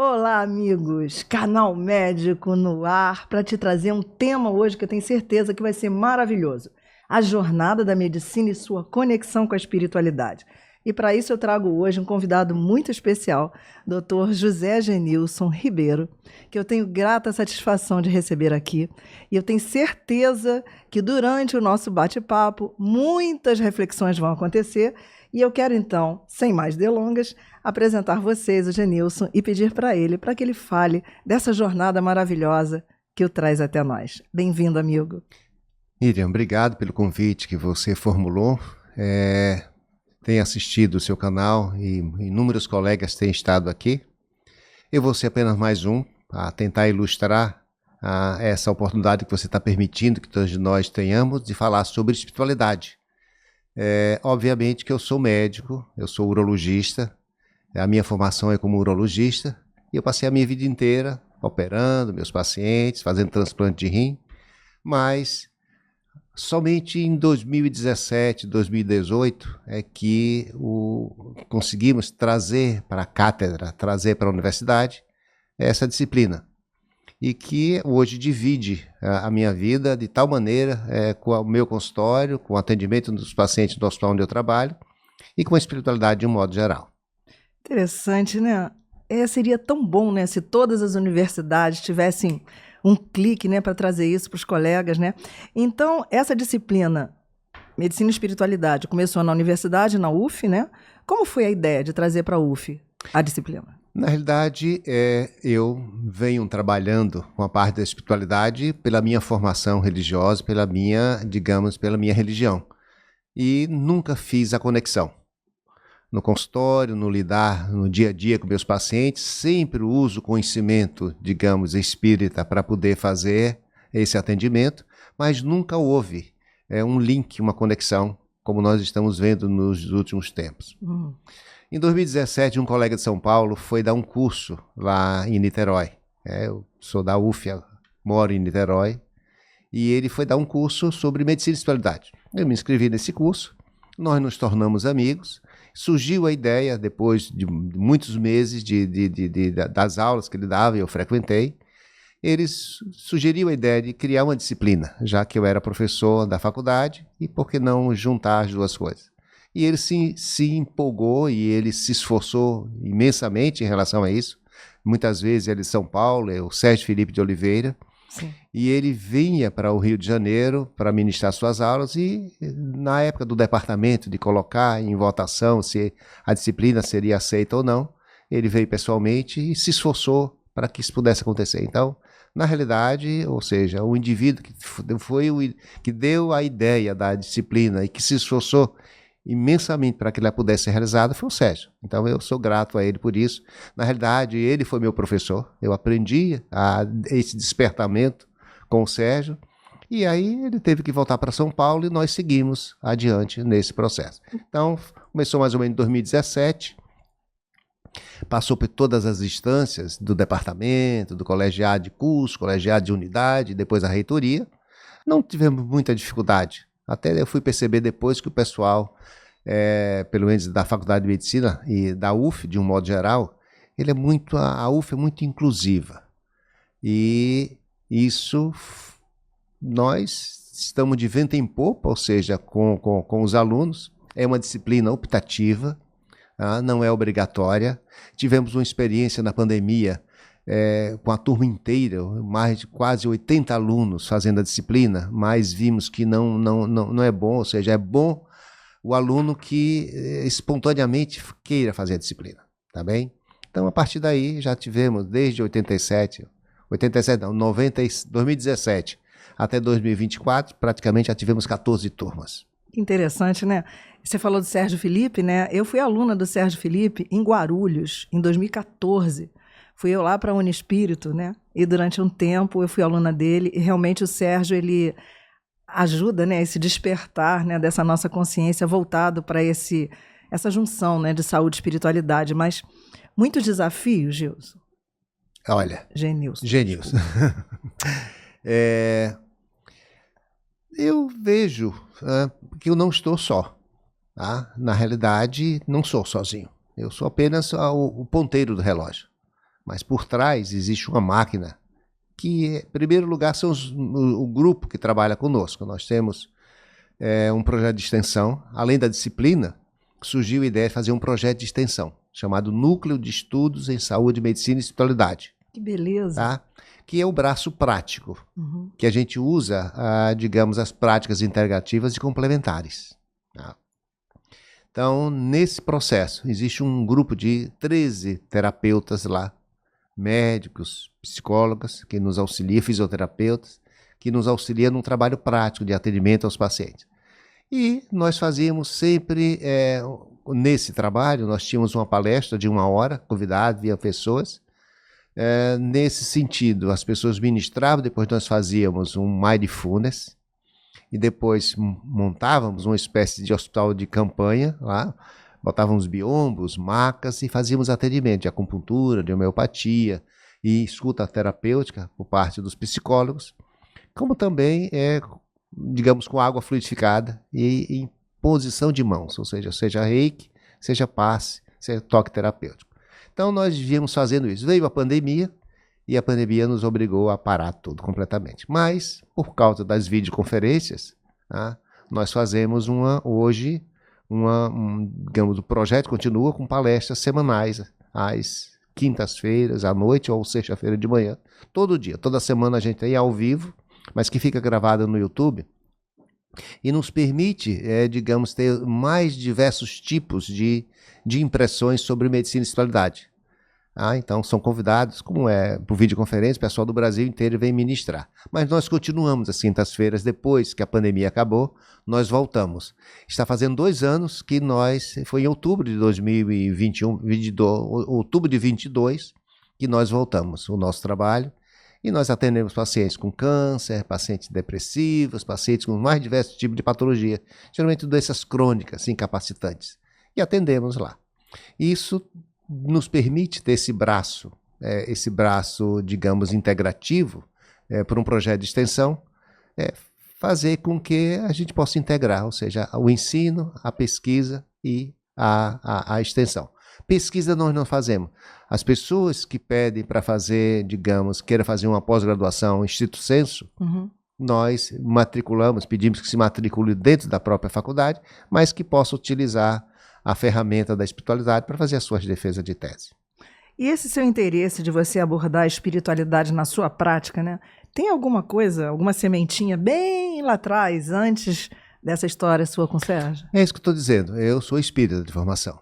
Olá, amigos! Canal Médico no ar para te trazer um tema hoje que eu tenho certeza que vai ser maravilhoso. A jornada da medicina e sua conexão com a espiritualidade. E para isso eu trago hoje um convidado muito especial, Dr. José Genilson Ribeiro, que eu tenho grata satisfação de receber aqui. E eu tenho certeza que durante o nosso bate-papo muitas reflexões vão acontecer. E eu quero então, sem mais delongas, apresentar vocês o Genilson e pedir para que ele fale dessa jornada maravilhosa que o traz até nós. Bem-vindo, amigo. Miriam, obrigado pelo convite que você formulou. Tenho assistido o seu canal e inúmeros colegas têm estado aqui. Eu vou ser apenas mais um a tentar ilustrar essa oportunidade que você está permitindo que todos nós tenhamos de falar sobre espiritualidade. Obviamente que eu sou médico, eu sou urologista, a minha formação é como urologista e eu passei a minha vida inteira operando meus pacientes, fazendo transplante de rim, mas somente em 2017, 2018 é que conseguimos trazer para a cátedra, trazer para a universidade essa disciplina e que hoje divide a minha vida de tal maneira com o meu consultório, com o atendimento dos pacientes do hospital onde eu trabalho e com a espiritualidade de um modo geral. Interessante, né? Seria tão bom, né, se todas as universidades tivessem um clique, né, para trazer isso para os colegas, né? Então, essa disciplina, Medicina e Espiritualidade, começou na universidade, na UF, né? Como foi a ideia de trazer para a UF a disciplina? Na realidade, eu venho trabalhando com a parte da espiritualidade pela minha formação religiosa, pela minha religião. E nunca fiz a conexão. No consultório, no lidar, no dia a dia com meus pacientes, sempre uso conhecimento, espírita para poder fazer esse atendimento, mas nunca houve um link, uma conexão, como nós estamos vendo nos últimos tempos. Em 2017, um colega de São Paulo foi dar um curso lá em Niterói. Eu sou da UF, moro em Niterói, e ele foi dar um curso sobre medicina e espiritualidade. Eu me inscrevi nesse curso, nós nos tornamos amigos. Surgiu a ideia, depois de muitos meses das aulas que ele dava e eu frequentei, ele sugeriu a ideia de criar uma disciplina, já que eu era professor da faculdade, e por que não juntar as duas coisas? E ele se empolgou e ele se esforçou imensamente em relação a isso. Muitas vezes ele é de São Paulo, é o Sérgio Felipe de Oliveira. Sim. E ele vinha para o Rio de Janeiro para ministrar suas aulas e na época do departamento de colocar em votação se a disciplina seria aceita ou não, ele veio pessoalmente e se esforçou para que isso pudesse acontecer. Então, na realidade, ou seja, o indivíduo que deu a ideia da disciplina e que se esforçou imensamente para que ela pudesse ser realizada foi o Sérgio. Então eu sou grato a ele por isso. Na realidade, ele foi meu professor. Eu aprendi esse despertamento com o Sérgio. E aí ele teve que voltar para São Paulo e nós seguimos adiante nesse processo. Então começou mais ou menos em 2017. Passou por todas as instâncias do departamento, do colegiado de curso, colegiado de unidade, depois a reitoria. Não tivemos muita dificuldade. Até eu fui perceber depois que o pessoal, pelo menos da Faculdade de Medicina e da UF, de um modo geral, a UF é muito inclusiva. E isso, nós estamos de vento em popa, ou seja, com os alunos. É uma disciplina optativa, não é obrigatória. Tivemos uma experiência na pandemia, com a turma inteira, mais de quase 80 alunos fazendo a disciplina, mas vimos que não é bom, ou seja, é bom o aluno que espontaneamente queira fazer a disciplina, tá bem? Então, a partir daí, já tivemos desde 2017 até 2024, praticamente já tivemos 14 turmas. Interessante, né? Você falou do Sérgio Felipe, né? Eu fui aluna do Sérgio Felipe em Guarulhos, em 2014. Fui eu lá para a Unispírito, né? E durante um tempo eu fui aluna dele e realmente o Sérgio, ele ajuda, né, esse despertar, né, dessa nossa consciência voltado para essa junção, né, de saúde e espiritualidade. Mas muitos desafios, Gilson. Olha, Genilson. Eu vejo que eu não estou só. Tá? Na realidade, não sou sozinho. Eu sou apenas o ponteiro do relógio. mas por trás existe uma máquina que, em primeiro lugar, são o grupo que trabalha conosco. Nós temos um projeto de extensão. Além da disciplina, surgiu a ideia de fazer um projeto de extensão, chamado Núcleo de Estudos em Saúde, Medicina e Espiritualidade. Que beleza! Tá? Que é o braço prático, que a gente usa, digamos, as práticas integrativas e complementares. Tá? Então, nesse processo, existe um grupo de 13 terapeutas lá, médicos, psicólogos, que nos auxiliam, fisioterapeutas, que nos auxiliam num trabalho prático de atendimento aos pacientes. E nós fazíamos sempre, nesse trabalho, nós tínhamos uma palestra de 1 hora, convidados, via pessoas. Nesse sentido, as pessoas ministravam, depois nós fazíamos um mindfulness, e depois montávamos uma espécie de hospital de campanha lá, botávamos biombos, macas e fazíamos atendimento de acupuntura, de homeopatia e escuta terapêutica por parte dos psicólogos, como também, digamos, com água fluidificada e em posição de mãos, ou seja reiki, seja passe, seja toque terapêutico. Então nós viemos fazendo isso. Veio a pandemia e a pandemia nos obrigou a parar tudo completamente. Mas, por causa das videoconferências, nós fazemos hoje, digamos, o projeto continua com palestras semanais, às quintas-feiras, à noite ou sexta-feira de manhã, todo dia. Toda semana a gente tem ao vivo, mas que fica gravada no YouTube e nos permite, digamos, ter mais diversos tipos de impressões sobre medicina e espiritualidade. Então são convidados, como por videoconferência, o pessoal do Brasil inteiro vem ministrar. Mas nós continuamos as quintas-feiras, depois que a pandemia acabou, nós voltamos. Está fazendo 2 anos que foi em outubro de 2021, outubro de 22, que nós voltamos o nosso trabalho. E nós atendemos pacientes com câncer, pacientes depressivos, pacientes com mais diversos tipos de patologia, geralmente doenças crônicas, incapacitantes. E atendemos lá. Isso nos permite ter esse braço, digamos, integrativo, para um projeto de extensão, fazer com que a gente possa integrar, ou seja, o ensino, a pesquisa e a extensão. Pesquisa nós não fazemos. As pessoas que pedem para fazer, digamos, queira fazer uma pós-graduação stricto sensu, nós matriculamos, pedimos que se matricule dentro da própria faculdade, mas que possa utilizar a ferramenta da espiritualidade para fazer as suas defesas de tese. E esse seu interesse de você abordar a espiritualidade na sua prática, né? Tem alguma coisa, alguma sementinha bem lá atrás, antes dessa história sua com o Sérgio? É isso que eu estou dizendo. Eu sou espírita de formação.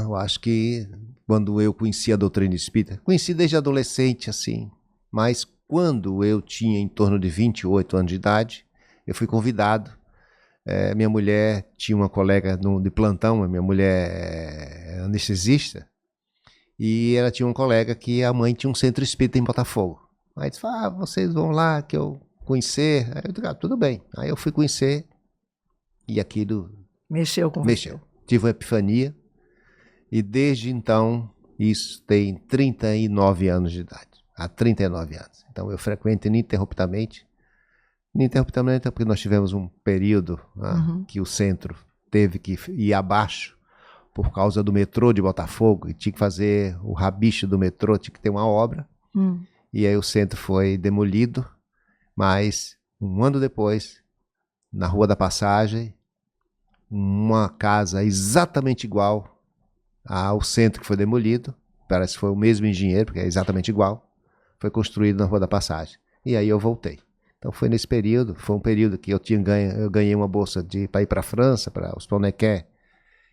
Eu acho que quando eu conheci a doutrina espírita, conheci desde adolescente, assim, mas quando eu tinha em torno de 28 anos de idade, eu fui convidado. Minha mulher tinha uma colega de plantão, minha mulher é anestesista, e ela tinha um colega que a mãe tinha um centro espírita em Botafogo. Aí disse, vocês vão lá que eu conhecer. Aí eu disse, tudo bem. Aí eu fui conhecer e aquilo mexeu com você. Tive uma epifania e desde então, isso tem 39 anos de idade. Há 39 anos. Então eu frequento ininterruptamente. Ininterruptamente porque nós tivemos um período que o centro teve que ir abaixo por causa do metrô de Botafogo e tinha que fazer o rabicho do metrô, tinha que ter uma obra. E aí o centro foi demolido, mas 1 ano depois, na Rua da Passagem, uma casa exatamente igual ao centro que foi demolido, parece que foi o mesmo engenheiro, porque é exatamente igual, foi construído na Rua da Passagem. E aí eu voltei. Então foi nesse período, foi um período que eu ganhei uma bolsa para ir para a França, para o Hospital Necker,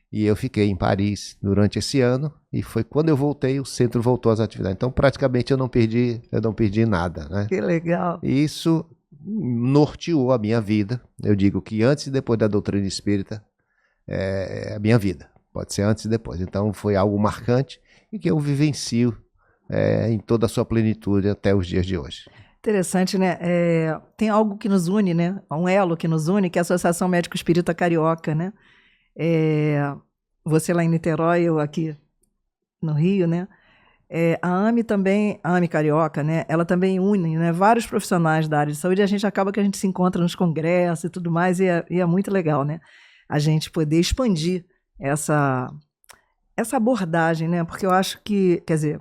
e eu fiquei em Paris durante esse ano, e foi quando eu voltei, o centro voltou às atividades. Então praticamente eu não perdi nada, né? Que legal! E isso norteou a minha vida. Eu digo que antes e depois da doutrina espírita é a minha vida. Pode ser antes e depois. Então foi algo marcante e que eu vivencio em toda a sua plenitude até os dias de hoje. Interessante, né? Tem algo que nos une, né? Um elo que nos une, que é a Associação Médico Espírita Carioca, né? Você lá em Niterói, eu aqui no Rio, né? A AME também, a AME Carioca, né? Ela também une, né, vários profissionais da área de saúde, e a gente acaba que a gente se encontra nos congressos e tudo mais, e é muito legal, né? A gente poder expandir essa abordagem, né? Porque eu acho que, quer dizer,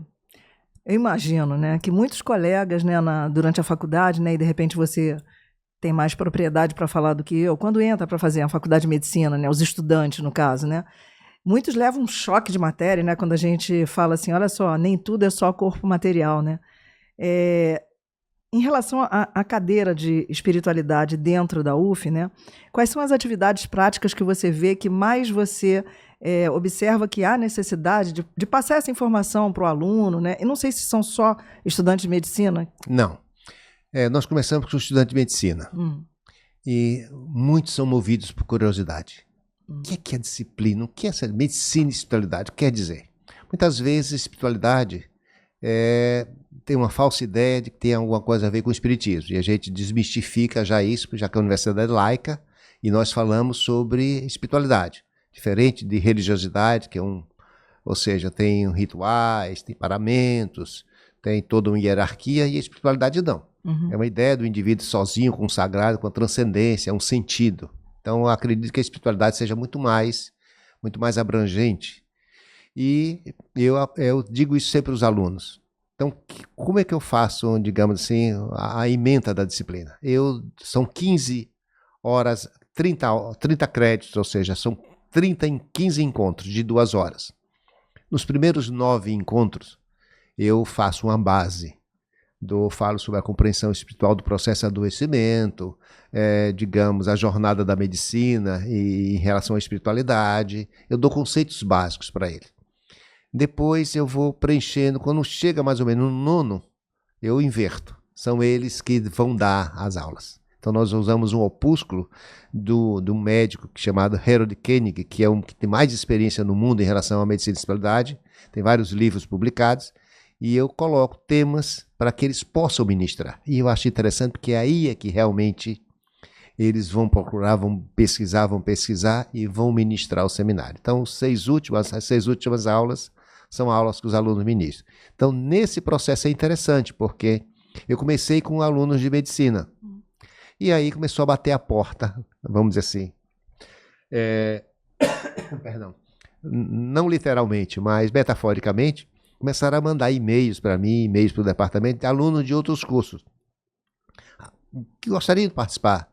Eu imagino, né, que muitos colegas, né, durante a faculdade, né, e de repente você tem mais propriedade para falar do que eu, quando entra para fazer a faculdade de medicina, né, os estudantes, no caso, né, muitos levam um choque de matéria, né, quando a gente fala assim, olha só, nem tudo é só corpo material, né. Em relação à cadeira de espiritualidade dentro da UF, né, quais são as atividades práticas que você vê que mais você observa que há necessidade de passar essa informação para o aluno, né? Eu não sei se são só estudantes de medicina. Não. Nós começamos com estudante de medicina. E muitos são movidos por curiosidade. O que é disciplina? O que é essa medicina e espiritualidade? Quer dizer, muitas vezes a espiritualidade tem uma falsa ideia de que tem alguma coisa a ver com o espiritismo. E a gente desmistifica já isso, já que a universidade é laica, e nós falamos sobre espiritualidade. Diferente de religiosidade, que é ou seja, tem rituais, tem paramentos, tem toda uma hierarquia, e a espiritualidade não. É uma ideia do indivíduo sozinho, com o sagrado, com a transcendência, é um sentido. Então, eu acredito que a espiritualidade seja muito mais abrangente. E eu digo isso sempre aos alunos. Então, como é que eu faço, digamos assim, a ementa da disciplina? São 15 horas, 30 créditos, ou seja, são 30 em 15 encontros de 2 horas. Nos primeiros 9 encontros, eu faço uma base. Falo sobre a compreensão espiritual do processo de adoecimento, digamos, a jornada da medicina em relação à espiritualidade. Eu dou conceitos básicos para ele. Depois eu vou preenchendo, quando chega mais ou menos no 9º, eu inverto. São eles que vão dar as aulas. Então nós usamos um opúsculo do médico chamado Harold Koenig, que é que tem mais experiência no mundo em relação à medicina e espiritualidade. Tem vários livros publicados. E eu coloco temas para que eles possam ministrar. E eu acho interessante porque aí é que realmente eles vão procurar, vão pesquisar e vão ministrar o seminário. Então, as 6 últimas aulas são aulas que os alunos ministram. Então, nesse processo é interessante, porque eu comecei com alunos de medicina. E aí começou a bater a porta, vamos dizer assim. Perdão. Não literalmente, mas metaforicamente, começaram a mandar e-mails para mim, e-mails para o departamento, de alunos de outros cursos que gostariam de participar,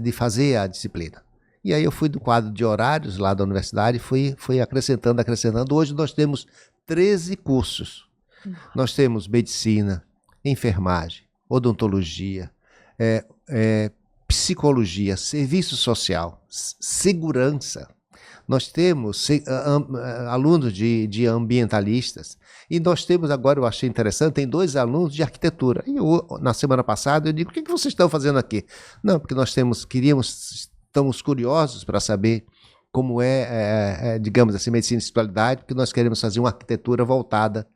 de fazer a disciplina. E aí eu fui do quadro de horários lá da universidade e fui acrescentando. Hoje nós temos 13 cursos. Nós temos medicina, enfermagem, odontologia, psicologia, serviço social, segurança. Nós temos alunos de ambientalistas e nós temos agora, eu achei interessante, tem 2 alunos de arquitetura. E na semana passada eu digo, o que vocês estão fazendo aqui? Não, porque nós estamos curiosos para saber como digamos assim, medicina e espiritualidade, porque nós queremos fazer uma arquitetura voltada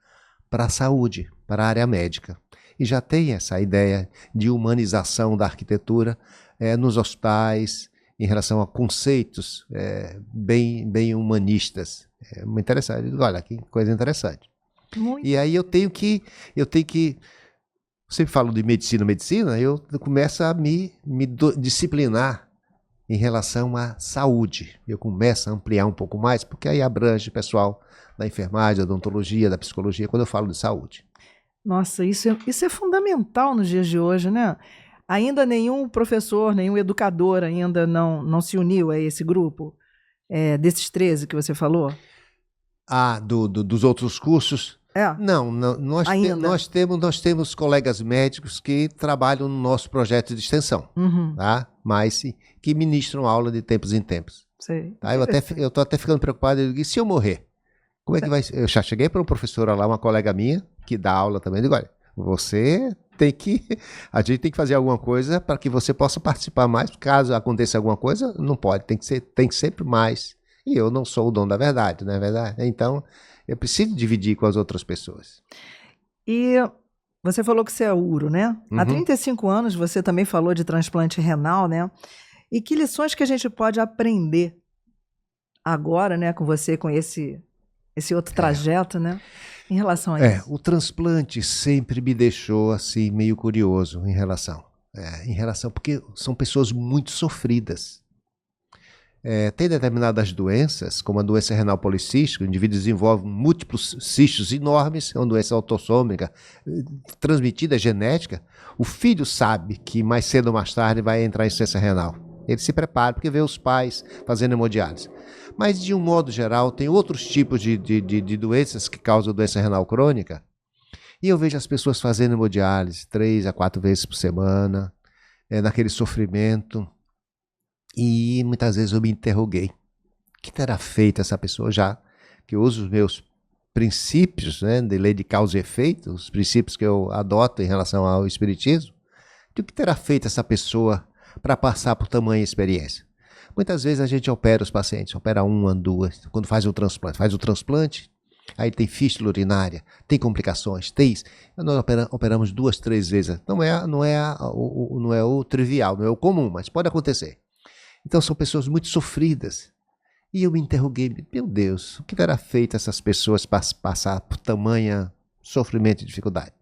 para a saúde, para a área médica. E já tem essa ideia de humanização da arquitetura nos hospitais, em relação a conceitos bem humanistas. É muito interessante. Olha, que coisa interessante. Muito. E aí eu tenho que sempre falo de medicina, eu começo a me disciplinar em relação à saúde. Eu começo a ampliar um pouco mais, porque aí abrange o pessoal da enfermagem, da odontologia, da psicologia, quando eu falo de saúde. Nossa, isso é fundamental nos dias de hoje, né? Ainda nenhum professor, nenhum educador ainda não se uniu a esse grupo, desses 13 que você falou? Dos outros cursos? Não, nós temos colegas médicos que trabalham no nosso projeto de extensão, tá? Mas que ministram aula de tempos em tempos. Sei. Tá? Eu estou até ficando preocupado, e se eu morrer? Como é que vai ser? Eu já cheguei para uma professora lá, uma colega minha, que dá aula também, eu digo, olha, a gente tem que fazer alguma coisa para que você possa participar mais. Caso aconteça alguma coisa, não pode, tem que sempre mais. E eu não sou o dono da verdade, não é verdade? Então, eu preciso dividir com as outras pessoas. E você falou que você é uro, né? Há 35 anos você também falou de transplante renal, né? E que lições que a gente pode aprender agora, né, com você, com esse outro trajeto, né? Em relação a isso. O transplante sempre me deixou assim meio curioso em relação, porque são pessoas muito sofridas. Tem determinadas doenças, como a doença renal policística, o indivíduo desenvolve múltiplos cistos enormes, é uma doença autossômica, transmitida genética. O filho sabe que mais cedo ou mais tarde vai entrar em insuficiência renal. Ele se prepara porque vê os pais fazendo hemodiálise. Mas, de um modo geral, tem outros tipos de doenças que causam doença renal crônica. E eu vejo as pessoas fazendo hemodiálise 3 a 4 vezes por semana, naquele sofrimento. E muitas vezes eu me interroguei. O que terá feito essa pessoa, já que eu uso os meus princípios, né, de lei de causa e efeito, os princípios que eu adoto em relação ao espiritismo? O que terá feito essa pessoa para passar por tamanha experiência? Muitas vezes a gente opera os pacientes, opera uma, duas, quando faz o transplante, aí tem fístula urinária, tem complicações, nós operamos 2, 3 vezes. Não é o trivial, não é o comum, mas pode acontecer. Então são pessoas muito sofridas. E eu me interroguei, meu Deus, o que terá feito essas pessoas passar por tamanha sofrimento e dificuldade?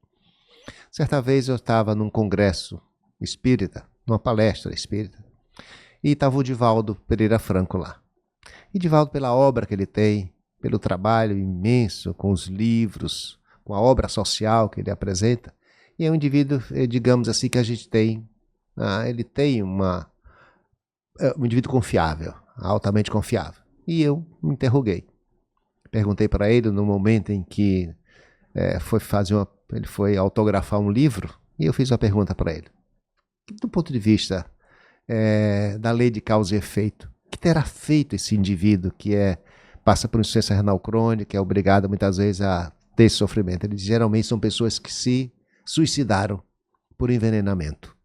Certa vez eu estava num congresso espírita, numa palestra espírita, e estava o Divaldo Pereira Franco lá. E Divaldo, pela obra que ele tem, pelo trabalho imenso com os livros, com a obra social que ele apresenta, e é um indivíduo, digamos assim, que a gente tem, ele tem um indivíduo confiável, altamente confiável. E eu me interroguei. Perguntei para ele no momento em que ele foi autografar um livro, e eu fiz uma pergunta para ele. Do ponto de vista da lei de causa e efeito, o que terá feito esse indivíduo que passa por insuficiência renal crônica, é obrigado muitas vezes a ter esse sofrimento? Ele geralmente são pessoas que se suicidaram por envenenamento.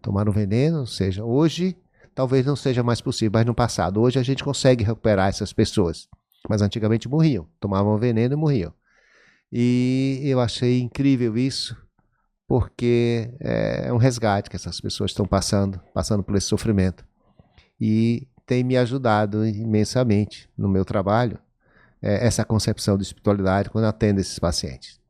Tomaram veneno, ou seja, hoje talvez não seja mais possível, mas no passado, hoje a gente consegue recuperar essas pessoas. Mas antigamente morriam, tomavam veneno e morriam. E eu achei incrível isso, porque é um resgate que essas pessoas estão passando por esse sofrimento. E tem me ajudado imensamente no meu trabalho, essa concepção de espiritualidade quando eu atendo esses pacientes.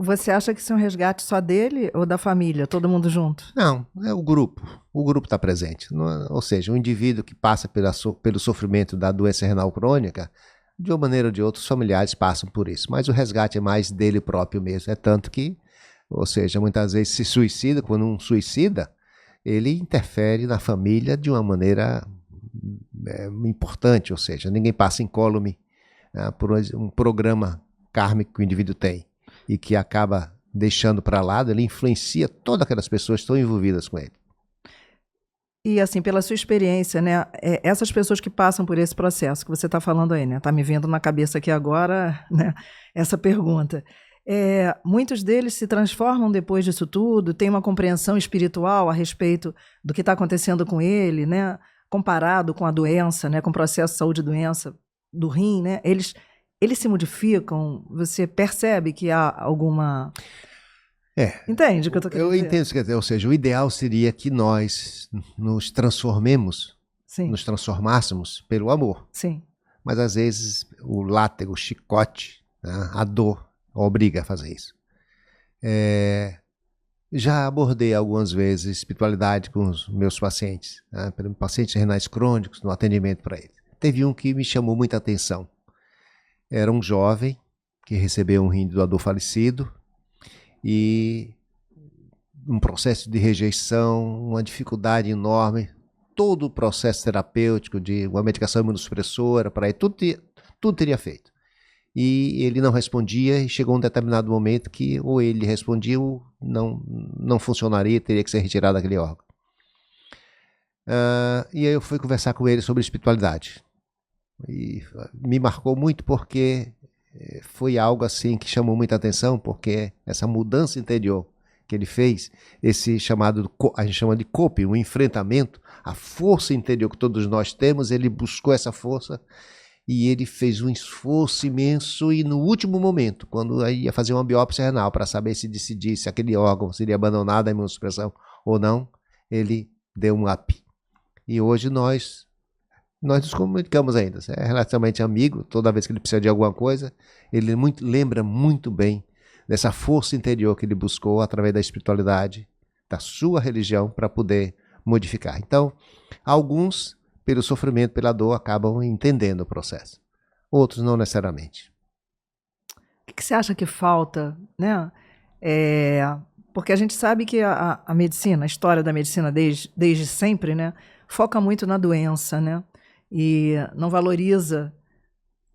Você acha que isso é um resgate só dele ou da família, todo mundo junto? Não, é o grupo. O grupo está presente. Ou seja, o indivíduo que passa pelo sofrimento da doença renal crônica, de uma maneira ou de outra, os familiares passam por isso. Mas o resgate é mais dele próprio mesmo. É tanto que, ou seja, muitas vezes se suicida. Quando um suicida, ele interfere na família de uma maneira importante. Ou seja, ninguém passa incólume por um programa kármico que o indivíduo tem e que acaba deixando para lado, ele influencia todas aquelas pessoas que estão envolvidas com ele. E assim, pela sua experiência, né, essas pessoas que passam por esse processo que você está falando aí, né, está me vendo na cabeça aqui agora, né, essa pergunta. Muitos deles se transformam depois disso tudo, têm uma compreensão espiritual a respeito do que está acontecendo com ele, né, comparado com a doença, né, com o processo de saúde e doença do rim, né, eles se modificam? Você percebe que há alguma... Entende o que eu estou querendo dizer? Eu entendo o que quer dizer. Ou seja, o ideal seria que nós nos transformemos, Sim. nos transformássemos pelo amor. Sim. Mas às vezes o látego, o chicote, né, a dor, obriga a fazer isso. Já abordei algumas vezes espiritualidade com os meus pacientes, né, pacientes renais crônicos, no atendimento para eles. Teve um que me chamou muita atenção. Era um jovem que recebeu um rim do doador falecido e um processo de rejeição, uma dificuldade enorme, todo o processo terapêutico de uma medicação imunossupressora, para ele, tudo teria feito. E ele não respondia e chegou um determinado momento que ou ele respondia ou não funcionaria, teria que ser retirado daquele órgão. E aí eu fui conversar com ele sobre espiritualidade. E me marcou muito porque foi algo assim que chamou muita atenção, porque essa mudança interior que ele fez, esse chamado, a gente chama de coping, um enfrentamento, a força interior que todos nós temos, ele buscou essa força e ele fez um esforço imenso e no último momento, quando ia fazer uma biópsia renal para saber se decidisse aquele órgão seria abandonado a imunossupressão ou não, ele deu um up. E hoje nós nos comunicamos ainda, é relativamente amigo, toda vez que ele precisa de alguma coisa, ele lembra muito bem dessa força interior que ele buscou através da espiritualidade, da sua religião, para poder modificar. Então, alguns, pelo sofrimento, pela dor, acabam entendendo o processo. Outros não necessariamente. O que você acha que falta, né? Porque a gente sabe que a medicina, a história da medicina desde sempre, né, foca muito na doença, né? E não valoriza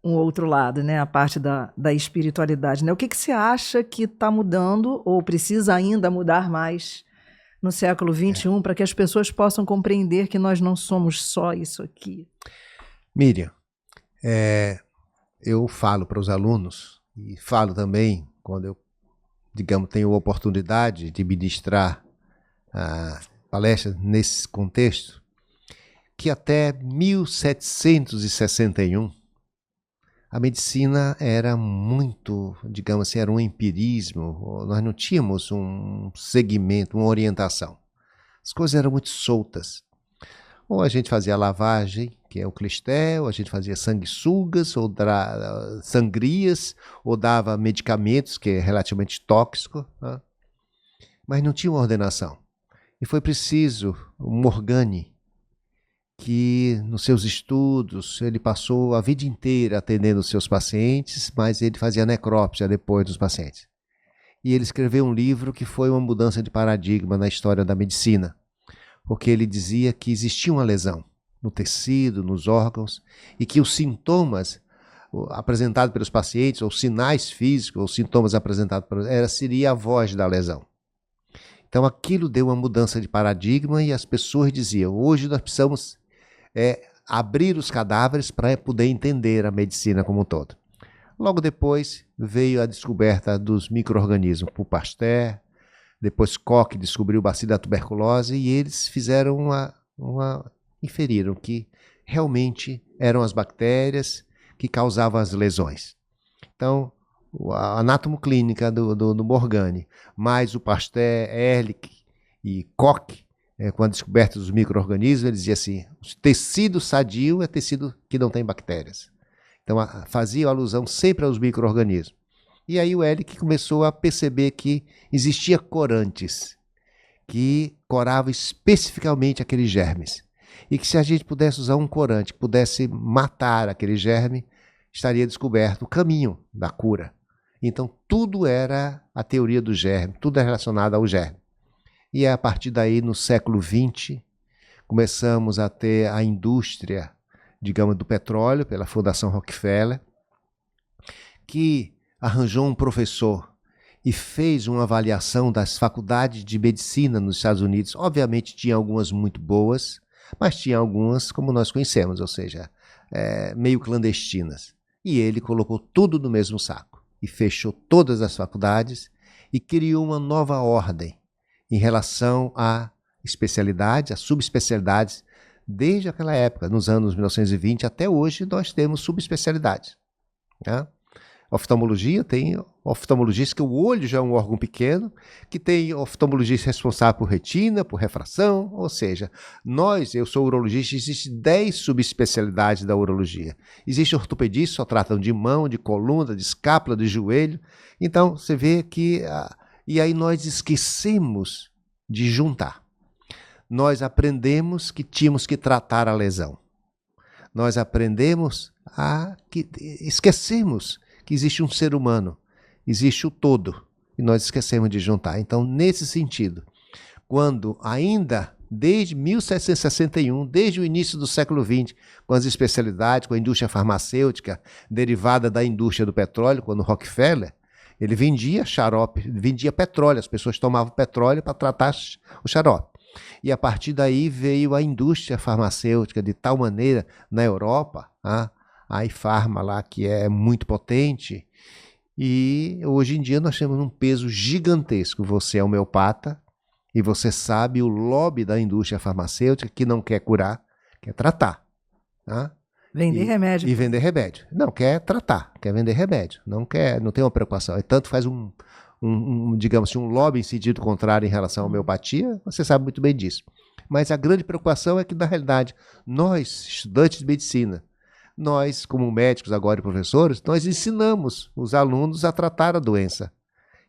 um outro lado, né? A parte da espiritualidade, né? O que você acha que está mudando ou precisa ainda mudar mais no século XXI para que as pessoas possam compreender que nós não somos só isso aqui? Miriam, eu falo para os alunos e falo também quando eu, digamos, tenho a oportunidade de ministrar palestras nesse contexto, que até 1761 a medicina era muito, digamos assim, era um empirismo, nós não tínhamos um segmento, uma orientação. As coisas eram muito soltas. Ou a gente fazia lavagem, que é o clisté, ou a gente fazia sanguessugas, ou sangrias, ou dava medicamentos, que é relativamente tóxico, né? Mas não tinha uma ordenação. E foi preciso o Morgani, que nos seus estudos ele passou a vida inteira atendendo os seus pacientes, mas ele fazia necrópsia depois dos pacientes. E ele escreveu um livro que foi uma mudança de paradigma na história da medicina, porque ele dizia que existia uma lesão no tecido, nos órgãos, e que os sintomas apresentados pelos pacientes, ou sinais físicos, ou sintomas apresentados seria a voz da lesão. Então aquilo deu uma mudança de paradigma e as pessoas diziam, hoje nós precisamos abrir os cadáveres para poder entender a medicina como um todo. Logo depois veio a descoberta dos micro-organismos por Pasteur, depois Koch descobriu o bacilo da tuberculose e eles fizeram inferiram que realmente eram as bactérias que causavam as lesões. Então, a anatomoclínica do Morgani, mais o Pasteur, Ehrlich e Koch, com a descoberta dos micro-organismos, ele dizia assim, o tecido sadio é tecido que não tem bactérias. Então fazia alusão sempre aos micro-organismos. E aí o Ehrlich começou a perceber que existia corantes, que coravam especificamente aqueles germes. E que se a gente pudesse usar um corante que pudesse matar aquele germe, estaria descoberto o caminho da cura. Então tudo era a teoria do germe, tudo é relacionado ao germe. E a partir daí, no século XX, começamos a ter a indústria, digamos, do petróleo, pela Fundação Rockefeller, que arranjou um professor e fez uma avaliação das faculdades de medicina nos Estados Unidos. Obviamente tinha algumas muito boas, mas tinha algumas como nós conhecemos, ou seja, meio clandestinas. E ele colocou tudo no mesmo saco e fechou todas as faculdades e criou uma nova ordem em relação à especialidade, às subespecialidades. Desde aquela época, nos anos 1920 até hoje, nós temos subespecialidades. Né? Oftalmologia, tem oftalmologista que o olho já é um órgão pequeno, que tem oftalmologista responsável por retina, por refração, ou seja, eu sou urologista, existem 10 subespecialidades da urologia. Existe ortopedistas, só tratam de mão, de coluna, de escápula, de joelho. Então, você vê que... E aí nós esquecemos de juntar. Nós aprendemos que tínhamos que tratar a lesão. Nós aprendemos esquecemos que existe um ser humano, existe o todo, e nós esquecemos de juntar. Então, nesse sentido, quando ainda, desde 1761, desde o início do século XX, com as especialidades, com a indústria farmacêutica, derivada da indústria do petróleo, quando Rockefeller, ele vendia xarope, vendia petróleo, as pessoas tomavam petróleo para tratar o xarope. E a partir daí veio a indústria farmacêutica de tal maneira, na Europa, a iPharma lá, que é muito potente, e hoje em dia nós temos um peso gigantesco. Você é homeopata e você sabe o lobby da indústria farmacêutica que não quer curar, quer tratar. Vender remédio. E vender remédio. Não, quer tratar, quer vender remédio. Não tem uma preocupação. Tanto faz digamos assim, um lobby em sentido contrário em relação à homeopatia, você sabe muito bem disso. Mas a grande preocupação é que, na realidade, nós, estudantes de medicina, nós, como médicos agora e professores, nós ensinamos os alunos a tratar a doença.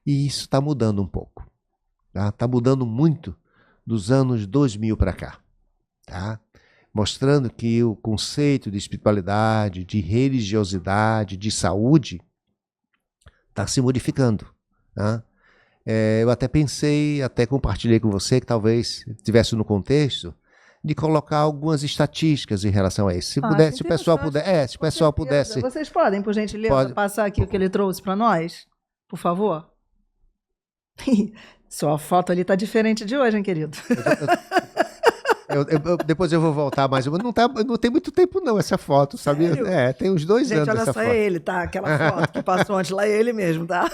E isso está mudando um pouco. Está mudando muito dos anos 2000 para cá, tá? Mostrando que o conceito de espiritualidade, de religiosidade, de saúde está se modificando, tá? Eu até pensei, até compartilhei com você, que talvez estivesse no contexto, de colocar algumas estatísticas em relação a isso. Se puder, se o pessoal puder, se o pessoal pudesse. Vocês podem, por gentileza, passar aqui o que ele trouxe para nós, por favor? Sua foto ali tá diferente de hoje, hein, querido? Depois eu vou voltar, mas não tem muito tempo não essa foto, sabe? Tem uns 2 anos essa foto. Olha só ele, tá? Aquela foto que passou antes lá, é ele mesmo, tá?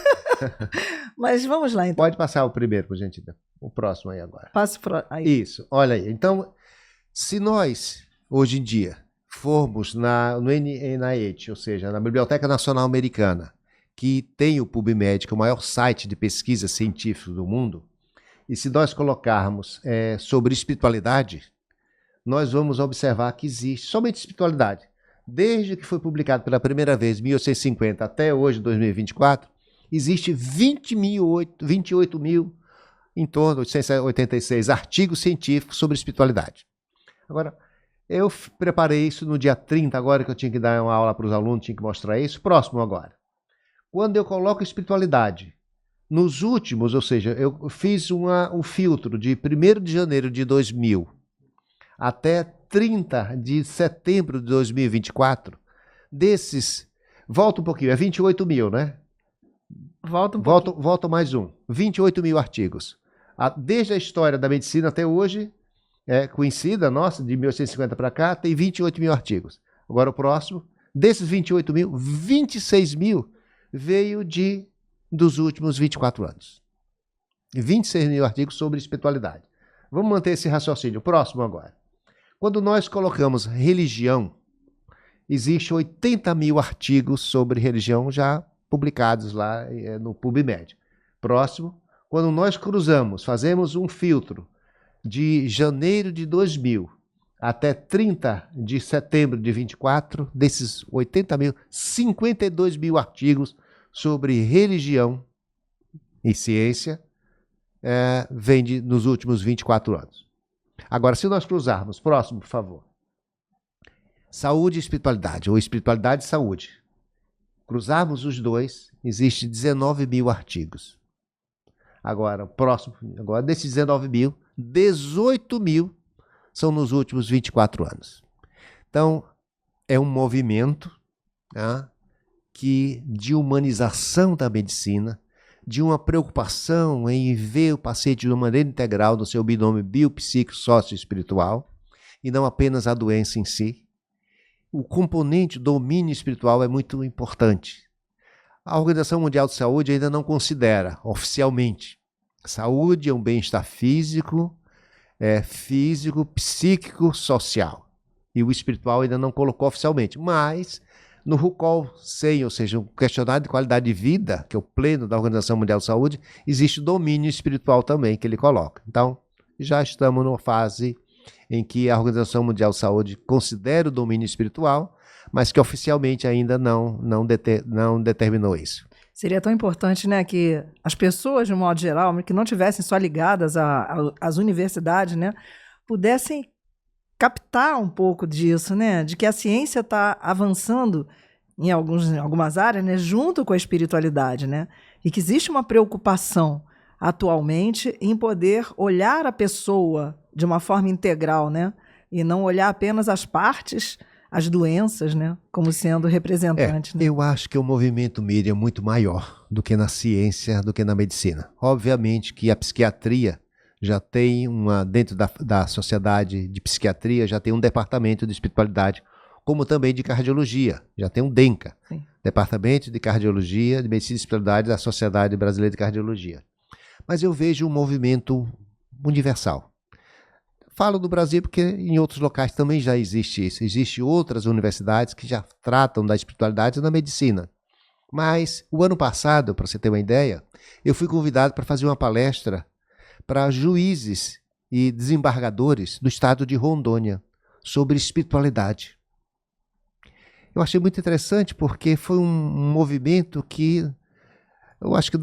Mas vamos lá, então. Pode passar o primeiro, por gentileza. O próximo aí agora. Passo aí. Isso, olha aí. Então, se nós, hoje em dia, formos no NIH, ou seja, na Biblioteca Nacional Americana, que tem o PubMed, que é o maior site de pesquisa científica do mundo, e se nós colocarmos sobre espiritualidade, nós vamos observar que existe somente espiritualidade. Desde que foi publicado pela primeira vez, em 1850, até hoje, 2024, existe 28 mil, em torno de 886 artigos científicos sobre espiritualidade. Agora, eu preparei isso no dia 30, agora que eu tinha que dar uma aula para os alunos, tinha que mostrar isso. Próximo agora. Quando eu coloco espiritualidade, nos últimos, ou seja, eu fiz um filtro de 1º de janeiro de 2000 até 30 de setembro de 2024, desses, volta um pouquinho, é 28 mil, né? Volta mais um, 28 mil artigos. Desde a história da medicina até hoje, conhecida, nossa, de 1850 para cá, tem 28 mil artigos. Agora o próximo, desses 28 mil, 26 mil veio dos últimos 24 anos. 26 mil artigos sobre espiritualidade. Vamos manter esse raciocínio. Próximo agora. Quando nós colocamos religião, existe 80 mil artigos sobre religião já publicados lá no PubMed. Próximo. Quando nós fazemos um filtro de janeiro de 2000 até 30 de setembro de 24, desses 80 mil, 52 mil artigos sobre religião e ciência vem nos últimos 24 anos. Agora, se nós cruzarmos, próximo, por favor. Saúde e espiritualidade, ou espiritualidade e saúde. Cruzarmos os dois, existe 19 mil artigos. Agora, próximo, agora desses 19 mil, 18 mil são nos últimos 24 anos. Então, é um movimento de humanização da medicina, de uma preocupação em ver o paciente de uma maneira integral no seu binômio biopsíquico sócio-espiritual, e não apenas a doença em si. O componente domínio espiritual é muito importante. A Organização Mundial de Saúde ainda não considera oficialmente. Saúde é um bem-estar físico, psíquico, social. E o espiritual ainda não colocou oficialmente. Mas, no RUCOL 100, ou seja, o questionário de qualidade de vida, que é o pleno da Organização Mundial de Saúde, existe o domínio espiritual também que ele coloca. Então, já estamos numa fase em que a Organização Mundial de Saúde considera o domínio espiritual, mas que oficialmente ainda não determinou isso. Seria tão importante, né, que as pessoas, de um modo geral, que não tivessem só ligadas às universidades, né, pudessem captar um pouco disso, né, de que a ciência está avançando em algumas áreas, né, junto com a espiritualidade, né, e que existe uma preocupação atualmente em poder olhar a pessoa de uma forma integral, né, e não olhar apenas as partes, as doenças, né, como sendo representantes. Né? Eu acho que o movimento Miriam é muito maior do que na ciência, do que na medicina. Obviamente que a psiquiatria já tem dentro da sociedade de psiquiatria, já tem um departamento de espiritualidade, como também de cardiologia, já tem um DENCA, Sim. Departamento de Cardiologia, de Medicina e Espiritualidade da Sociedade Brasileira de Cardiologia. Mas eu vejo um movimento universal. Falo do Brasil porque em outros locais também já existe isso. Existem outras universidades que já tratam da espiritualidade na medicina. Mas o ano passado, para você ter uma ideia, eu fui convidado para fazer uma palestra para juízes e desembargadores do estado de Rondônia sobre espiritualidade. Eu achei muito interessante porque foi um movimento que eu acho que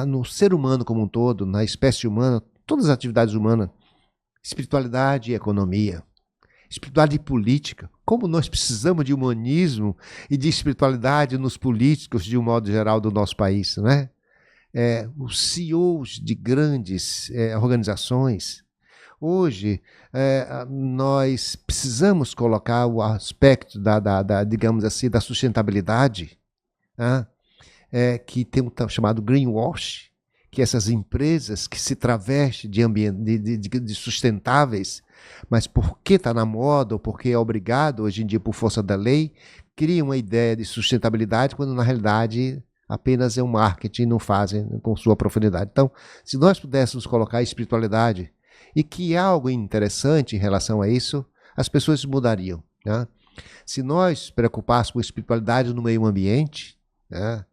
no ser humano como um todo, na espécie humana, todas as atividades humanas, espiritualidade e economia, espiritualidade e política. Como nós precisamos de humanismo e de espiritualidade nos políticos, de um modo geral, do nosso país, não é? Os CEOs de grandes organizações. Hoje, nós precisamos colocar o aspecto digamos assim, da sustentabilidade, que tem um chamado greenwash, que essas empresas que se travestem de sustentáveis, mas porque está na moda ou porque é obrigado hoje em dia por força da lei, criam uma ideia de sustentabilidade quando na realidade apenas é um marketing e não fazem com sua profundidade. Então, se nós pudéssemos colocar a espiritualidade e que há algo interessante em relação a isso, as pessoas mudariam, né? Se nós preocupássemos com a espiritualidade no meio ambiente, né?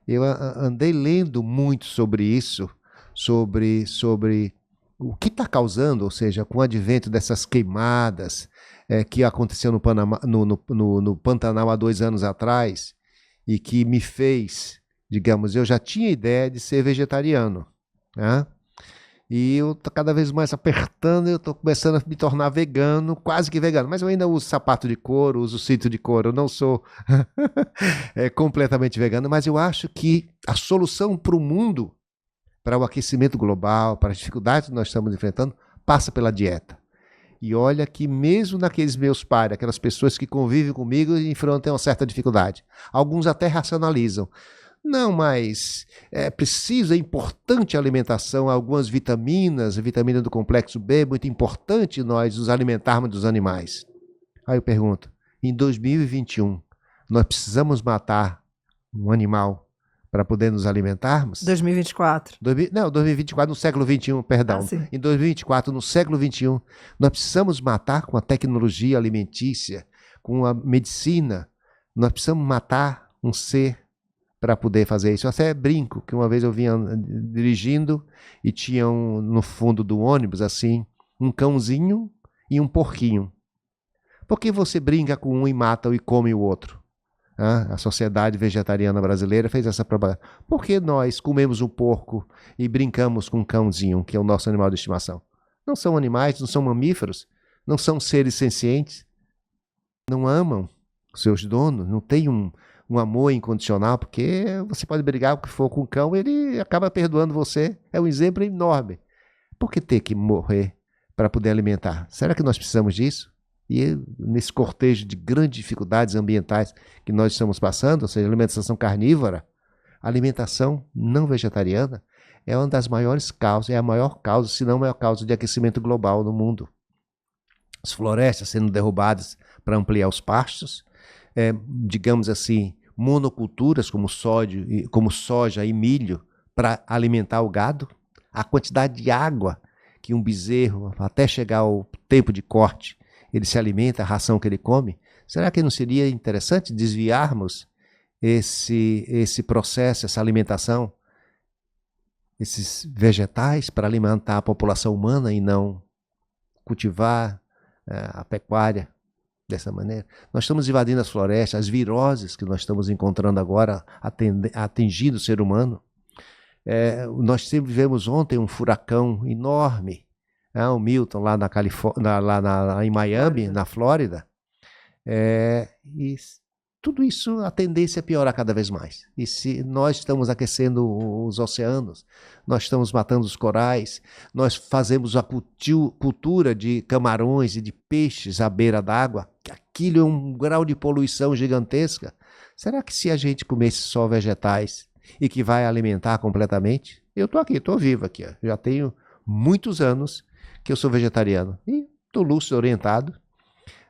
Eu andei lendo muito sobre isso, sobre o que está causando, ou seja, com o advento dessas queimadas que aconteceu no Pantanal há 2 anos atrás e que me fez, digamos, eu já tinha ideia de ser vegetariano, né? E eu estou cada vez mais apertando, eu estou começando a me tornar vegano, quase que vegano, mas eu ainda uso sapato de couro, uso cinto de couro, eu não sou completamente vegano, mas eu acho que a solução para o mundo, para o aquecimento global, para as dificuldades que nós estamos enfrentando, passa pela dieta. E olha que mesmo naqueles meus pares, aquelas pessoas que convivem comigo, enfrentam uma certa dificuldade. Alguns até racionalizam. Não, mas é preciso, é importante a alimentação, algumas vitaminas, a vitamina do complexo B, é muito importante nós nos alimentarmos dos animais. Aí eu pergunto, em 2021, nós precisamos matar um animal para poder nos alimentarmos? 2024. 2024 no século XXI, perdão. Em 2024, no século XXI, nós precisamos matar com a tecnologia alimentícia, com a medicina, nós precisamos matar um ser para poder fazer isso. Eu até brinco, que uma vez eu vinha dirigindo e tinha no fundo do ônibus, assim, um cãozinho e um porquinho. Por que você brinca com um e mata e come o outro? A Sociedade Vegetariana Brasileira fez essa propaganda. Por que nós comemos um porco e brincamos com um cãozinho, que é o nosso animal de estimação? Não são animais, não são mamíferos, não são seres sencientes, não amam seus donos, não têm um amor incondicional, porque você pode brigar o que for com o cão, ele acaba perdoando você. É um exemplo enorme. Por que ter que morrer para poder alimentar? Será que nós precisamos disso? E nesse cortejo de grandes dificuldades ambientais que nós estamos passando, ou seja, alimentação carnívora, a alimentação não vegetariana é uma das maiores causas, é a maior causa, se não a maior causa de aquecimento global no mundo. As florestas sendo derrubadas para ampliar os pastos, digamos assim, monoculturas como soja e milho para alimentar o gado, a quantidade de água que um bezerro, até chegar ao tempo de corte, ele se alimenta, a ração que ele come. Será que não seria interessante desviarmos esse processo, essa alimentação, esses vegetais para alimentar a população humana e não cultivar a pecuária dessa maneira? Nós estamos invadindo as florestas, as viroses que nós estamos encontrando agora atingindo o ser humano. Nós sempre vivemos ontem um furacão enorme, o Milton lá na Califórnia, em Miami, na Flórida. E tudo isso, a tendência é piorar cada vez mais. E se nós estamos aquecendo os oceanos, nós estamos matando os corais, nós fazemos a cultura de camarões e de peixes à beira d'água, que aquilo é um grau de poluição gigantesca. Será que se a gente comesse só vegetais e que vai alimentar completamente? Eu estou aqui, estou vivo aqui. Já tenho muitos anos que eu sou vegetariano. E estou lúcido, orientado.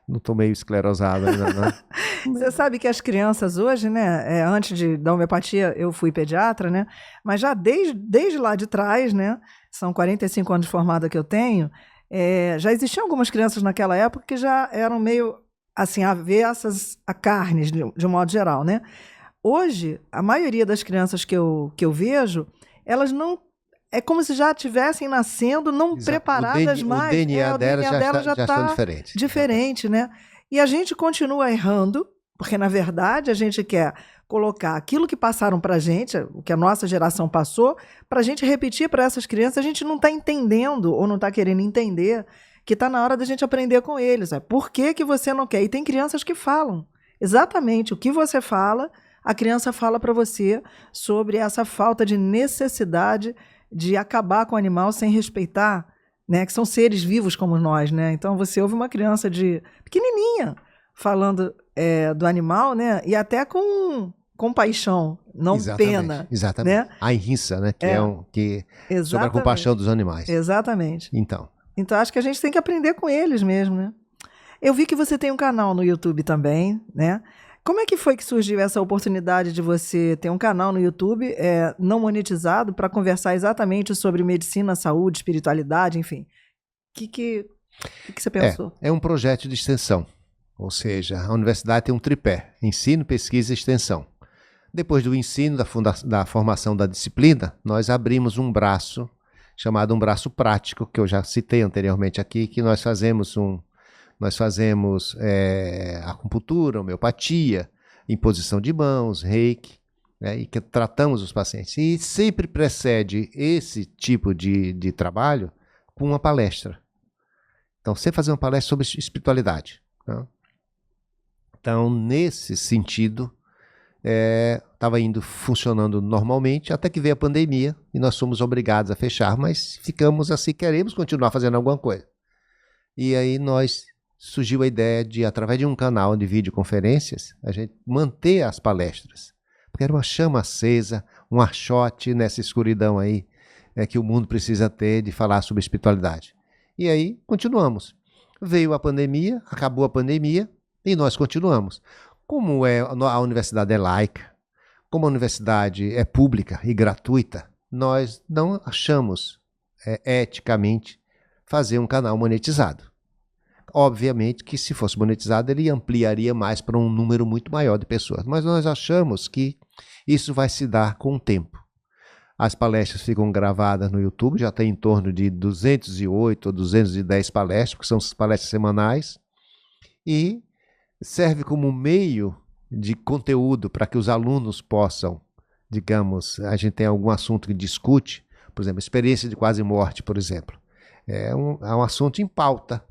Não estou meio esclerosado ainda, não. Você sabe que as crianças hoje, né, antes da homeopatia eu fui pediatra, né, mas já desde lá de trás, né, são 45 anos de formada que eu tenho, já existiam algumas crianças naquela época que já eram meio, assim, avessas a carnes, de um modo geral, né. Hoje, a maioria das crianças que eu vejo, elas não... É como se já estivessem nascendo, não Exato. preparadas mais. O DNA delas já está diferente, né? E a gente continua errando, Porque, na verdade, a gente quer colocar aquilo que passaram para a gente, o que a nossa geração passou, para a gente repetir para essas crianças. A gente não está entendendo ou não está querendo entender que está na hora da gente aprender com eles. Por que que você não quer? E tem crianças que falam exatamente o que você fala, a criança fala para você sobre essa falta de necessidade de acabar com o animal sem respeitar, né, que são seres vivos como nós, né? Então você ouve uma criança de pequenininha falando do animal, né, e até com compaixão, não pena. Exatamente. Né? A inriça, né, que sobre a compaixão dos animais. Exatamente. Então acho que a gente tem que aprender com eles mesmo, né? Eu vi que você tem um canal no YouTube também, né? Como é que foi que surgiu essa oportunidade de você ter um canal no YouTube não monetizado para conversar exatamente sobre medicina, saúde, espiritualidade, enfim? O que você pensou? É um projeto de extensão, ou seja, a universidade tem um tripé: ensino, pesquisa e extensão. Depois do ensino, da formação da disciplina, nós abrimos um braço, chamado um braço prático, que eu já citei anteriormente aqui, que nós fazemos acupuntura, homeopatia, imposição de mãos, reiki, né, e que tratamos os pacientes. E sempre precede esse tipo de trabalho com uma palestra. Então, você fazer uma palestra sobre espiritualidade. Né? Então, nesse sentido, estava funcionando normalmente, até que veio a pandemia e nós fomos obrigados a fechar, mas ficamos assim, queremos continuar fazendo alguma coisa. E aí surgiu a ideia de, através de um canal de videoconferências, a gente manter as palestras, porque era uma chama acesa, um archote nessa escuridão aí, que o mundo precisa ter de falar sobre espiritualidade. E aí continuamos. Veio a pandemia, acabou a pandemia e nós continuamos. Como a universidade é laica, como a universidade é pública e gratuita, nós não achamos eticamente fazer um canal monetizado. Obviamente que se fosse monetizado, ele ampliaria mais para um número muito maior de pessoas. Mas nós achamos que isso vai se dar com o tempo. As palestras ficam gravadas no YouTube, já tem em torno de 208 ou 210 palestras, que são palestras semanais, e serve como meio de conteúdo para que os alunos possam, digamos, a gente tem algum assunto que discute, por exemplo, experiência de quase morte, por exemplo. É um assunto em pauta.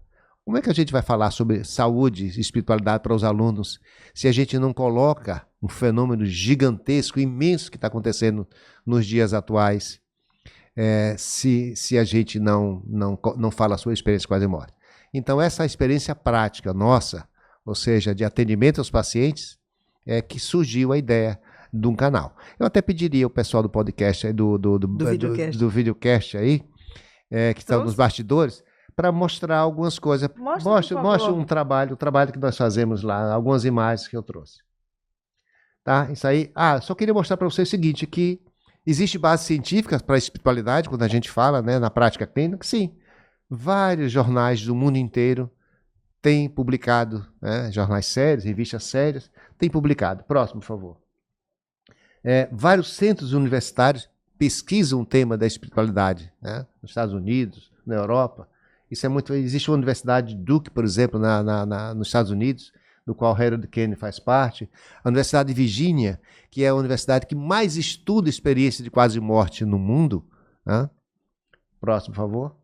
Como é que a gente vai falar sobre saúde e espiritualidade para os alunos se a gente não coloca um fenômeno gigantesco, imenso que está acontecendo nos dias atuais, se a gente não fala a sua experiência de quase morte? Então, essa experiência prática nossa, ou seja, de atendimento aos pacientes, é que surgiu a ideia de um canal. Eu até pediria ao pessoal do podcast, do videocast aí, que estão nos bastidores, para mostrar algumas coisas. Mostra um trabalho, o trabalho que nós fazemos lá, algumas imagens que eu trouxe. Tá? Isso aí. Só queria mostrar para vocês o seguinte, que existe base científica para a espiritualidade, quando a gente fala, né, na prática clínica, sim. Vários jornais do mundo inteiro têm publicado, né, jornais sérios, revistas sérias, têm publicado. Próximo, por favor. Vários centros universitários pesquisam o tema da espiritualidade, né, nos Estados Unidos, na Europa. Isso é muito. Existe uma universidade de Duke, por exemplo, nos Estados Unidos, do qual Harold Kane faz parte. A Universidade de Virgínia, que é a universidade que mais estuda experiência de quase morte no mundo. Né? Próximo, por favor.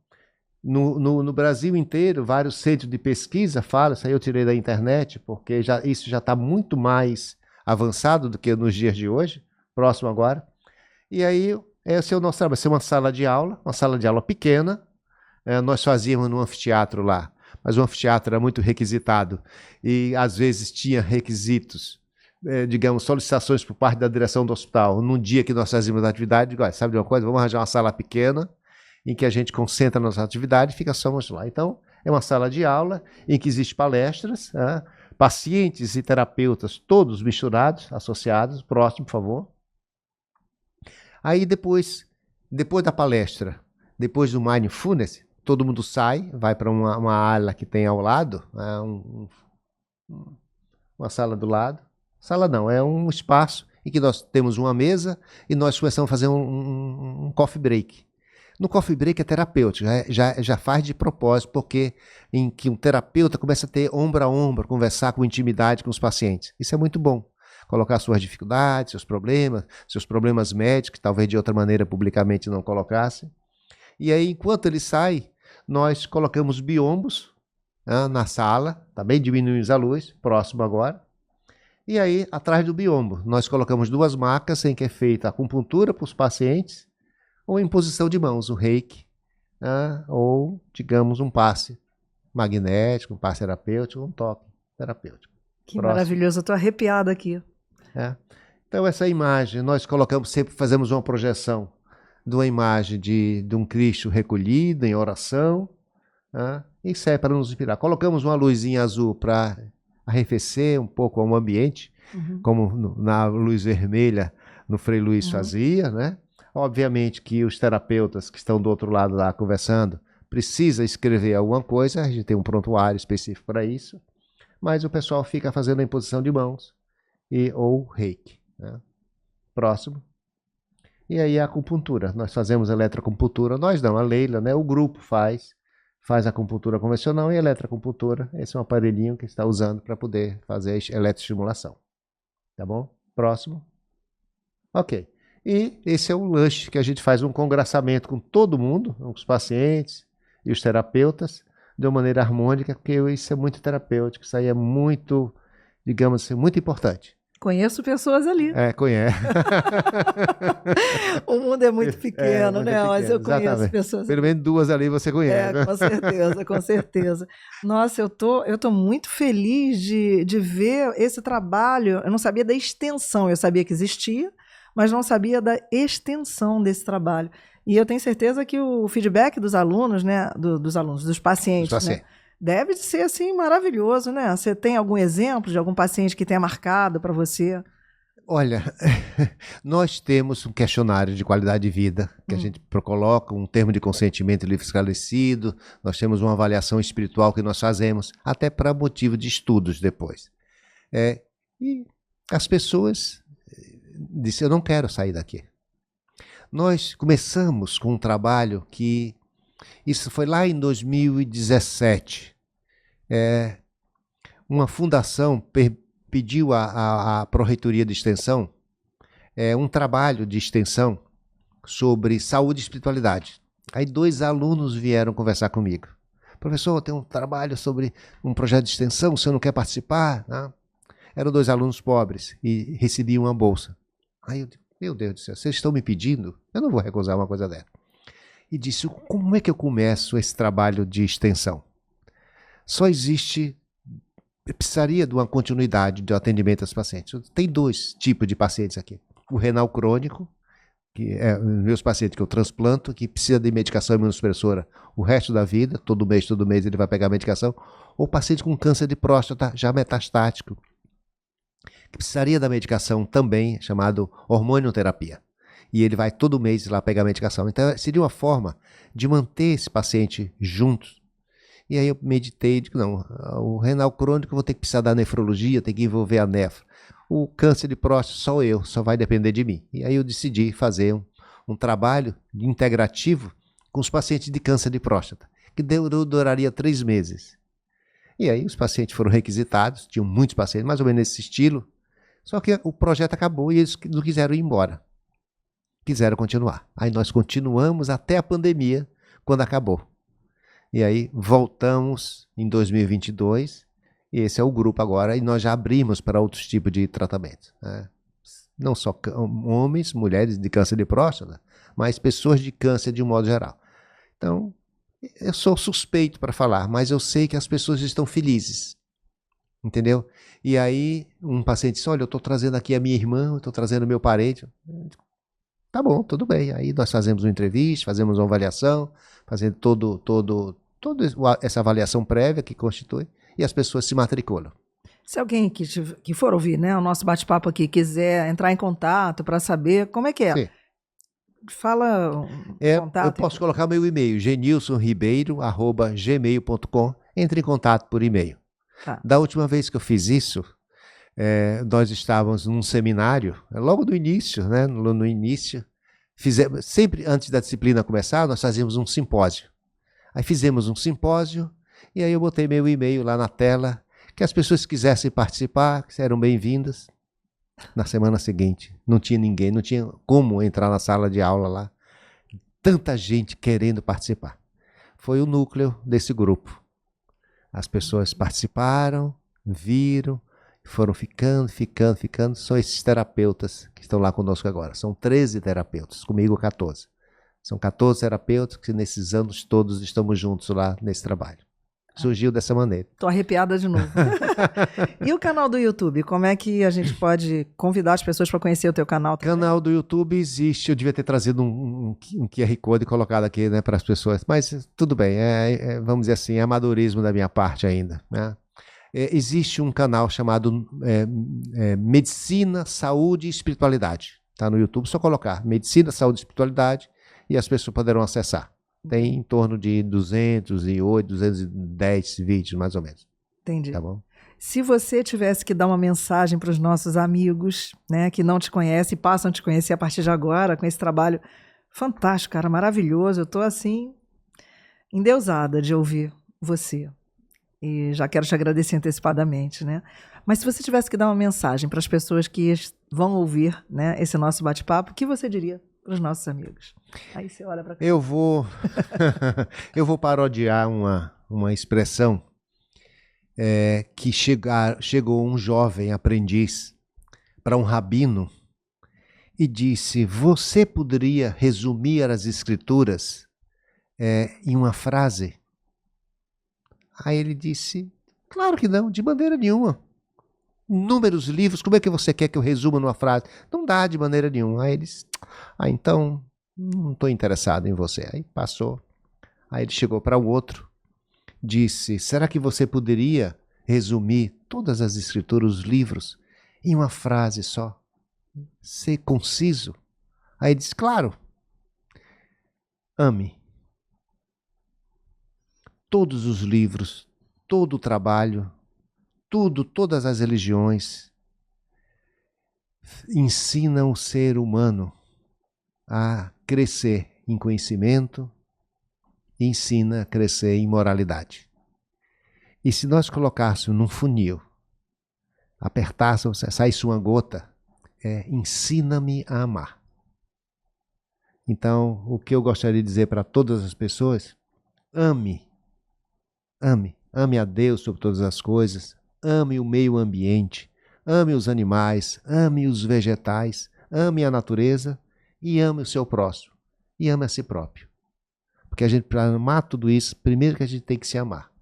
No Brasil inteiro, vários centros de pesquisa falam, isso aí eu tirei da internet, porque isso já está muito mais avançado do que nos dias de hoje. Próximo agora. E aí, esse é o nosso trabalho. Vai ser uma sala de aula pequena. Nós fazíamos no anfiteatro lá, mas o anfiteatro era muito requisitado e às vezes tinha requisitos, digamos, solicitações por parte da direção do hospital. Num dia que nós fazíamos a atividade, sabe de uma coisa? Vamos arranjar uma sala pequena em que a gente concentra a nossa atividade e fica só lá. Então, é uma sala de aula em que existem palestras, pacientes e terapeutas todos misturados, associados. Próximo, por favor. Aí depois da palestra, depois do mindfulness, todo mundo sai, vai para uma ala que tem ao lado, uma sala do lado. Sala não, é um espaço em que nós temos uma mesa e nós começamos a fazer um coffee break. No coffee break é terapêutico, já faz de propósito, porque em que um terapeuta começa a ter ombro a ombro, conversar com intimidade com os pacientes. Isso é muito bom. Colocar suas dificuldades, seus problemas médicos, que talvez de outra maneira publicamente não colocasse. E aí, enquanto ele sai, nós colocamos biombos na sala, também diminuímos a luz, próximo agora. E aí, atrás do biombo, nós colocamos 2 macas em que é feita a acupuntura para os pacientes, ou imposição de mãos, o reiki, ou, digamos, um passe magnético, um passe terapêutico, um toque terapêutico. Que maravilhoso, eu estou arrepiada aqui. Então, essa imagem, nós colocamos, sempre fazemos uma projeção de uma imagem de um Cristo recolhido em oração, isso é para nos inspirar. Colocamos uma luzinha azul para arrefecer um pouco o ambiente, como na luz vermelha no Frei Luiz fazia, né? Obviamente que os terapeutas que estão do outro lado lá conversando precisam escrever alguma coisa, a gente tem um prontuário específico para isso, mas o pessoal fica fazendo a imposição de mãos ou reiki. Né? Próximo. E aí a acupuntura, nós fazemos eletroacupuntura, nós não, a Leila, né? O grupo faz a acupuntura convencional e a eletroacupuntura, esse é um aparelhinho que está usando para poder fazer a eletroestimulação. Tá bom? Próximo. Ok. E esse é o lanche que a gente faz um congraçamento com todo mundo, com os pacientes e os terapeutas, de uma maneira harmônica, porque isso é muito terapêutico, isso aí é muito, digamos assim, muito importante. Conheço pessoas ali. Conhece. O mundo é muito pequeno, né? Pequeno, mas eu conheço exatamente. Pessoas. Pelo menos 2 ali você conhece. Com certeza, com certeza. Nossa, eu tô muito feliz de ver esse trabalho. Eu não sabia da extensão, eu sabia que existia, mas não sabia da extensão desse trabalho. E eu tenho certeza que o feedback dos alunos, né, dos pacientes, né, deve ser assim maravilhoso, né? Você tem algum exemplo de algum paciente que tenha marcado para você? Olha, nós temos um questionário de qualidade de vida que a gente coloca, um termo de consentimento livre esclarecido, nós temos uma avaliação espiritual que nós fazemos, até para motivo de estudos depois. E as pessoas disseram, eu não quero sair daqui. Nós começamos com um trabalho que, isso foi lá em 2017, uma fundação pediu à Pró-Reitoria de Extensão um trabalho de extensão sobre saúde e espiritualidade. Aí 2 alunos vieram conversar comigo. Professor, tem um trabalho sobre um projeto de extensão, o senhor não quer participar? Eram 2 alunos pobres e recebiam uma bolsa. Aí eu digo, meu Deus do céu, vocês estão me pedindo? Eu não vou recusar uma coisa dessa. E disse, como é que eu começo esse trabalho de extensão? Só existe, precisaria de uma continuidade de atendimento aos pacientes. Tem 2 tipos de pacientes aqui. O renal crônico, que é os meus pacientes que eu transplanto, que precisa de medicação imunossupressora o resto da vida, todo mês ele vai pegar medicação, ou paciente com câncer de próstata já metastático, que precisaria da medicação também, chamado hormonioterapia. E ele vai todo mês lá pegar a medicação. Então, seria uma forma de manter esse paciente junto. E aí eu meditei, digo, não, o renal crônico eu vou ter que precisar da nefrologia, tem que envolver a nefro. O câncer de próstata, só vai depender de mim. E aí eu decidi fazer um trabalho integrativo com os pacientes de câncer de próstata, que duraria 3 meses. E aí os pacientes foram requisitados, tinham muitos pacientes, mais ou menos nesse estilo, só que o projeto acabou e eles não quiseram ir embora. Quiseram continuar. Aí nós continuamos até a pandemia, quando acabou. E aí voltamos em 2022, e esse é o grupo agora, e nós já abrimos para outros tipos de tratamento. Né? Não só homens, mulheres de câncer de próstata, mas pessoas de câncer de um modo geral. Então, eu sou suspeito para falar, mas eu sei que as pessoas estão felizes. Entendeu? E aí um paciente disse, olha, eu estou trazendo aqui a minha irmã, eu estou trazendo meu parente. Tá bom, tudo bem. Aí nós fazemos uma entrevista, fazemos uma avaliação, fazendo toda essa avaliação prévia que constitui, e as pessoas se matriculam. Se alguém que for ouvir, né, o nosso bate-papo aqui, quiser entrar em contato para saber como é que é. Sim. Fala contato. Eu posso colocar meu e-mail, genilsonribeiro@gmail.com. Entre em contato por e-mail. Tá. Da última vez que eu fiz isso, nós estávamos num seminário, logo no início, né? No início, Sempre antes da disciplina começar, nós fazíamos um simpósio. Aí fizemos um simpósio e aí eu botei meu e-mail lá na tela, que as pessoas que quisessem participar, que eram bem-vindas. Na semana seguinte, não tinha ninguém, não tinha como entrar na sala de aula lá. Tanta gente querendo participar. Foi o núcleo desse grupo. As pessoas participaram, viram, foram ficando. São esses terapeutas que estão lá conosco agora. São 13 terapeutas, comigo 14. São 14 terapeutas que nesses anos todos estamos juntos lá nesse trabalho. Surgiu dessa maneira. Tô arrepiada de novo. E o canal do YouTube? Como é que a gente pode convidar as pessoas para conhecer o teu canal? O canal do YouTube existe. Eu devia ter trazido um QR Code e colocado aqui, né, para as pessoas. Mas tudo bem, vamos dizer assim, é amadorismo da minha parte ainda, né? Existe um canal chamado Medicina, Saúde e Espiritualidade. Está no YouTube, só colocar Medicina, Saúde e Espiritualidade e as pessoas poderão acessar. Tem em torno de 208, 210 vídeos, mais ou menos. Entendi. Tá bom? Se você tivesse que dar uma mensagem para os nossos amigos, né, que não te conhecem e passam a te conhecer a partir de agora, com esse trabalho fantástico, cara, maravilhoso, eu estou assim, endeusada de ouvir você. E já quero te agradecer antecipadamente, né? Mas se você tivesse que dar uma mensagem para as pessoas que vão ouvir, né, esse nosso bate-papo, o que você diria para os nossos amigos? Aí você olha para cá. Eu vou parodiar uma expressão que chegou um jovem aprendiz para um rabino e disse: você poderia resumir as escrituras em uma frase? Aí ele disse: claro que não, de maneira nenhuma. Inúmeros livros, como é que você quer que eu resuma numa frase? Não dá de maneira nenhuma. Aí ele disse: então não estou interessado em você. Aí passou. Aí ele chegou para o outro, disse: será que você poderia resumir todas as escrituras, os livros, em uma frase só? Ser conciso? Aí ele disse: claro. Ame. Todos os livros, todo o trabalho, todas as religiões ensinam o ser humano a crescer em conhecimento, ensina a crescer em moralidade. E se nós colocássemos num funil, apertássemos, saísse uma gota, ensina-me a amar. Então, o que eu gostaria de dizer para todas as pessoas: ame a Deus sobre todas as coisas, ame o meio ambiente, ame os animais, ame os vegetais, ame a natureza e ame o seu próximo, e ame a si próprio. Porque a gente, para amar tudo isso, primeiro que a gente tem que se amar.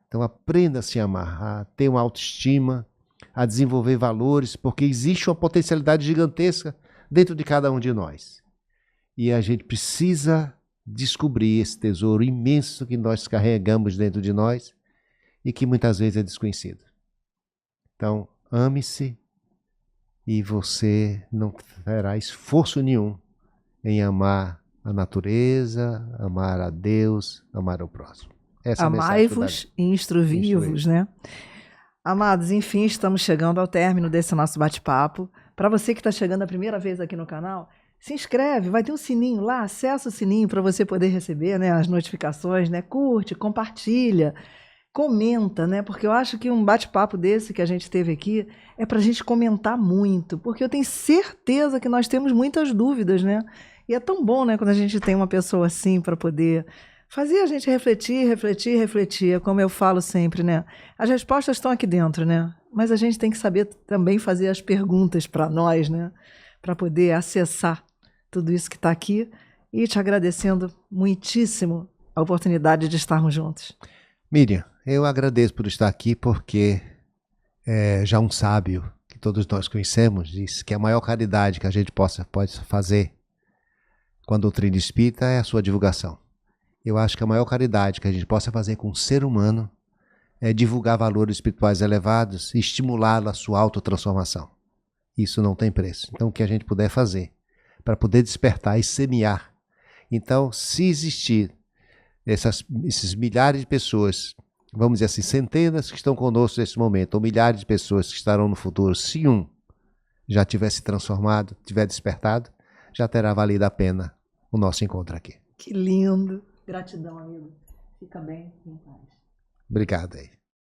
Então aprenda a se amar, a ter uma autoestima, a desenvolver valores, porque existe uma potencialidade gigantesca dentro de cada um de nós. E a gente precisa descobrir esse tesouro imenso que nós carregamos dentro de nós e que muitas vezes é desconhecido. Então, ame-se e você não terá esforço nenhum em amar a natureza, amar a Deus, amar o próximo. Essa amai-vos e instruí-vos, né? Amados, enfim, estamos chegando ao término desse nosso bate-papo. Para você que está chegando a primeira vez aqui no canal, se inscreve, vai ter um sininho lá, acessa o sininho para você poder receber, né, as notificações, né? Curte, compartilha, comenta, né? Porque eu acho que um bate-papo desse que a gente teve aqui é para a gente comentar muito, porque eu tenho certeza que nós temos muitas dúvidas, né? E é tão bom, né, quando a gente tem uma pessoa assim para poder fazer a gente refletir, como eu falo sempre, né? As respostas estão aqui dentro, né? Mas a gente tem que saber também fazer as perguntas para nós, né? Para poder acessar tudo isso que está aqui. E te agradecendo muitíssimo a oportunidade de estarmos juntos. Miriam, eu agradeço por estar aqui, porque já um sábio que todos nós conhecemos disse que a maior caridade que a gente pode fazer com a doutrina espírita é a sua divulgação. Eu acho que a maior caridade que a gente possa fazer com o ser humano é divulgar valores espirituais elevados e estimulá-lo à sua autotransformação. Isso não tem preço. Então, o que a gente puder fazer para poder despertar e semear. Então, se existir esses milhares de pessoas, vamos dizer assim, centenas que estão conosco nesse momento, ou milhares de pessoas que estarão no futuro, se um já tiver se transformado, tiver despertado, já terá valido a pena o nosso encontro aqui. Que lindo. Gratidão, amigo. Fica bem, em paz. Obrigado aí.